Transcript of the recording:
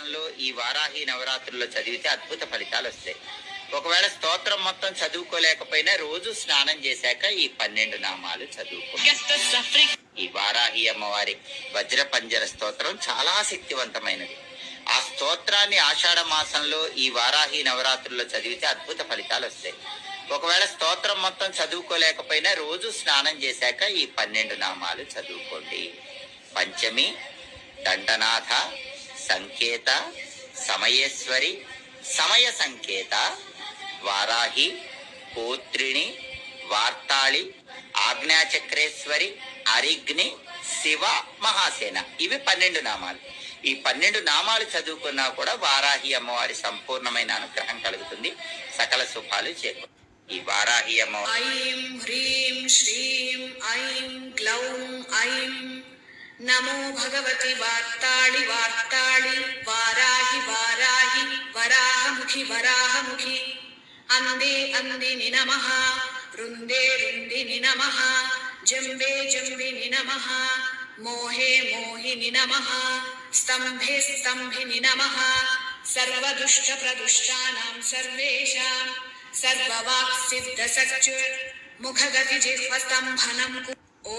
మాసంలో ఈ వారాహి నవరాత్రుల్లో చదివితే అద్భుత ఫలితాలు వస్తాయి. ఒకవేళ స్తోత్రం మొత్తం చదువుకోలేకపోయినా రోజు స్నానం చేశాక ఈ 12 నామాలు చదువుకో. ఈ వారాహి అమ్మవారి వజ్ర పంజర స్తోత్రం చాలా శక్తివంతమైనది. ఆ స్తోత్రాన్ని ఆషాఢ మాసంలో ఈ వారాహి నవరాత్రుల్లో చదివితే అద్భుత ఫలితాలు వస్తాయి. ఒకవేళ స్తోత్రం మొత్తం చదువుకోలేకపోయినా రోజు స్నానం చేశాక ఈ 12 నామాలు చదువుకోండి. పంచమి, దండనాథ, సంకేత, సమయేశ్వరి, సమయ సంకేత, వారాహి, పోత్రిణి, వార్తాళి, ఆజ్ఞాచక్రేశ్వరి, అరిగ్ని, శివ, మహాసేన. ఇవి 12 నామాలు. ఈ 12 నామాలు చదువుకున్నా కూడా వారాహి అమ్మవారి సంపూర్ణమైన అనుగ్రహం కలుగుతుంది, సకల శుభాలు చేకూరుతాయి. ఈ వారాహి అమ్మవారి ఐం హ్రీం శ్రీం ఐం గ్లౌం ఐం నమో భగవతి వార్తాళి వార్తాళి వారాహి వారాహి వరాహముఖి వరాహముఖి అందే అందిని నమః రుందే రుందిని నమః జంబే జంబిని నమః మోహే మోహిని నమః స్తంభే స్తంభిని నమః సర్వదుష్ట ప్రదుష్టానాం సర్వేషాం సర్వవాక్ సిద్ధ సచ్చుర్ ముఖగతి జిహ్వ స్తంభనం ఓ